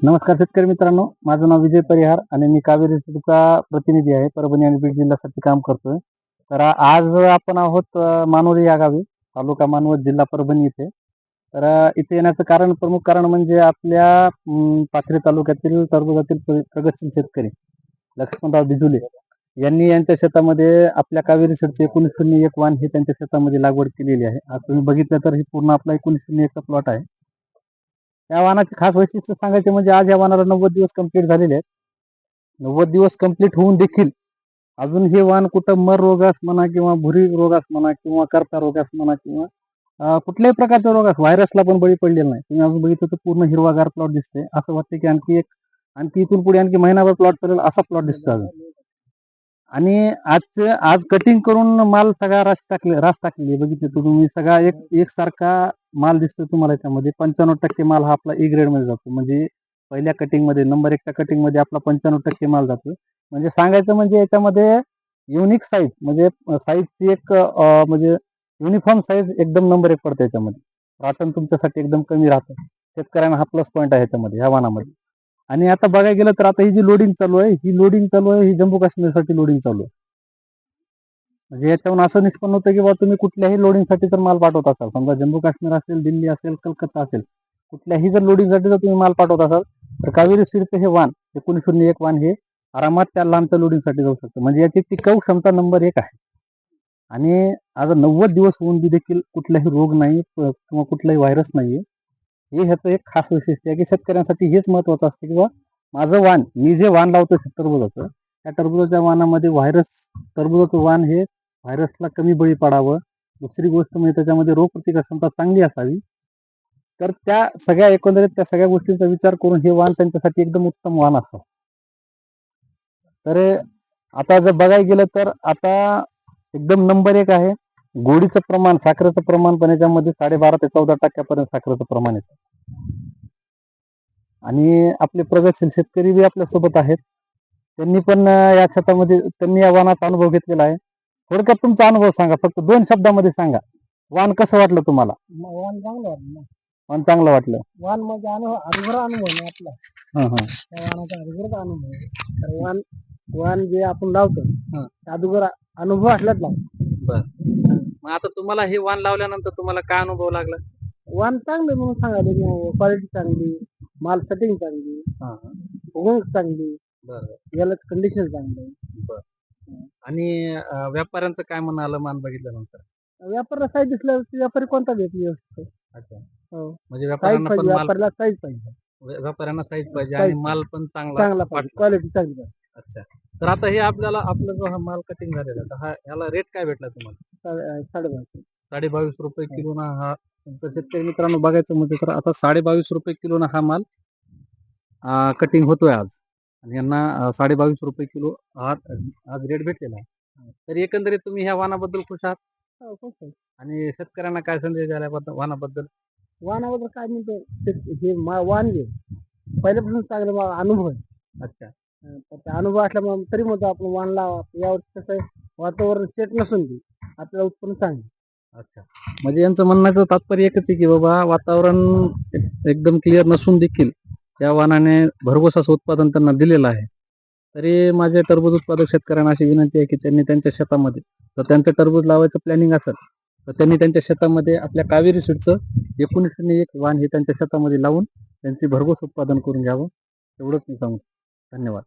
नमस्कार शेतकरी मित्रांनो, माझं नाव विजय परिहार आणि मी कावेरी सीडचा प्रतिनिधी आहे. परभणी आणि बीड जिल्ह्यासाठी काम करतोय. तर आज आपण आहोत मानोरी या गावी, तालुका मानवत, जिल्हा परभणी इथे. तर इथे येण्याचं प्रमुख कारण म्हणजे आपल्या पाथरी तालुक्यातील टरबूजातील प्रगतशील शेतकरी लक्ष्मणराव बिजुले यांनी यांच्या शेतामध्ये आपल्या कावेरी सीडचे 1901 वाण हे त्यांच्या शेतामध्ये लागवड केलेली आहे. आज तुम्ही बघितलं तर ही पूर्ण आपला 1901 चा प्लॉट आहे. या वाहनाचे खास वैशिष्ट्य सांगायचे म्हणजे आज या वाहनाला 90 दिवस कंप्लीट झालेले आहेत. 90 दिवस कंप्लीट होऊन देखील अजून हे वाहन कुठं मर रोगास म्हणा किंवा भुरी रोगास म्हणा किंवा करता रोगास म्हणा किंवा कुठल्याही प्रकारच्या रोगास व्हायरसला पण बळी पडलेला नाही. तुम्ही अजून बघितलं तर पूर्ण हिरवागार प्लॉट दिसते. असं वाटतं की आणखी इथून पुढे आणखी महिनाभर प्लॉट चालेल असा प्लॉट दिसतो अजून. आणि आज कटिंग करून माल सगळा रास टाकलेली बघितले तुम्ही सगळा एकसारखा माल दिसतो तुम्हाला. याच्यामध्ये 95% माल हा आपला ए ग्रेड मध्ये जातो. म्हणजे पहिल्या कटिंग मध्ये नंबर 1 च्या कटिंग मध्ये आपला 95% माल जातो. म्हणजे सांगायचं म्हणजे याच्यामध्ये युनिक साईज म्हणजे साईजची एक म्हणजे युनिफॉर्म साईज एकदम नंबर 1 पडते याच्यामध्ये. राटन तुमच्यासाठी एकदम कमी राहतं. शेतकऱ्यांना हा प्लस पॉईंट आहे याच्यामध्ये, ह्या वाहनामध्ये. आणि आता बघायला गेलं तर आता ही जी लोडिंग चालू आहे ही जम्मू काश्मीरसाठी लोडिंग चालू आहे. म्हणजे याच्यावरून असं निष्पन्न होतं की बाबा तुम्ही कुठल्याही लोडिंगसाठी जर माल पाठवत असाल, समजा जम्मू काश्मीर असेल, दिल्ली असेल, कलकत्ता असेल, कुठल्याही जर लोडिंगसाठी जर तुम्ही माल पाठवत असाल तर कावेरी सीडचं हे वाण 1901 वाण हे आरामात त्या लांबच्या लोडिंगसाठी जाऊ शकतं. म्हणजे याची टिकाऊ क्षमता नंबर 1 आहे. आणि आज 90 दिवस होऊन देखील कुठलाही रोग नाही किंवा कुठलाही व्हायरस नाहीये. हे ह्याचं एक खास वैशिष्ट्य आहे की शेतकऱ्यांसाठी हेच महत्वाचं असतं की माझं वाण, मी जे वाण लावतो टरबुजाचं, त्या टरबुजाच्या वाणामध्ये टरबुजाचं वाण हे व्हायरसला कमी बळी पडावं. दुसरी गोष्ट म्हणजे त्याच्यामध्ये रोगप्रतिकार क्षमता चांगली असावी. तर त्या सगळ्या गोष्टींचा विचार करून हे वाण त्यांच्यासाठी एकदम उत्तम वाण असतं. तर आता जर बघायला गेलं तर आता एकदम नंबर 1 आहे. गोडीचं प्रमाण, साखरेचं प्रमाण पण याच्यामध्ये 12.5 ते 14% साखरेचं प्रमाण येतं. आणि आपले प्रगतशील शेतकरी बी आपल्या सोबत आहेत. त्यांनी पण या शेतामध्ये या वाणाचा अनुभव घेतलेला आहे. थोडक्यात तुमचा अनुभव सांगा, फक्त 2 शब्दामध्ये सांगा. वाण कसं वाटलं तुम्हाला? वाण चांगलं वाटलं. वाण चांगलं वाटलं. वाण म्हणजे अनुभव आहे आपला. त्या वाणाचा अनुभवच अनुभव आहे. तर वाण जे आपण लावतो अगोदर अनुभव असलाच लावतो. बर. मग आता तुम्हाला हे वाण लावल्यानंतर तुम्हाला काय अनुभव लागला? वाण चांगले म्हणून सांगायला, क्वालिटी चांगली, माल सेटिंग चांगली, उगवण चांगली, याला कंडिशन चांगली. आणि व्यापाऱ्यांचं काय म्हणालं मान बघितल्यानंतर? व्यापाऱ्याला साईज दिसल्यावर व्यापारी कोणता घेत व्यवस्थित. अच्छा. हो, म्हणजे साईज पाहिजे, व्यापाऱ्याला साईज पाहिजे. व्यापाऱ्यांना साईज पाहिजे आणि माल पण चांगला पाहिजे, क्वालिटी चांगली पाहिजे. अच्छा. तर आता हे आपला जो हा माल कटिंग झालेला तर ह्याला रेट काय भेटला तुम्हाला? 22.5 रुपये किलो ना हा. शेतकरी मित्रांनो बघायचं म्हणजे तर आता 22.5 रुपये किलो ना हा माल कटिंग होतोय आज. आणि यांना 22.5 रुपये किलो आज रेट भेटलेला आहे. तर एकंदरीत तुम्ही ह्या वाणाबद्दल खुश आहात? हो, खुश आहे. आणि शेतकऱ्यांना काय संदेश द्यायला वाणाबद्दल? वाणाबद्दल काय म्हणतो, हे वाण घे पहिल्यापासून चांगला अनुभव आहे. अच्छा. तर त्या अनुभव असल्यामुळे तरी म्हणतो आपण वाण लावा. यावर्षी कसं आहे, वातावरण सेट नसून दे आपल्याला उत्पन्न चांगलं. अच्छा. म्हणजे यांचं म्हणण्याचं तात्पर्य एकच आहे की बाबा वातावरण एकदम क्लिअर नसून देखील त्या वाणाने भरघोस असं उत्पादन त्यांना दिलेलं आहे. तरी माझ्या टरबूज उत्पादक शेतकऱ्यांना अशी विनंती आहे की त्यांनी त्यांच्या शेतामध्ये जर त्यांचं टरबूज लावायचं प्लॅनिंग असेल तर त्यांनी त्यांच्या शेतामध्ये आपल्या कावेरी सीडचं 1901 वाण हे त्यांच्या शेतामध्ये लावून त्यांची भरघोस उत्पादन करून घ्यावं. एवढंच मी सांगू. धन्यवाद.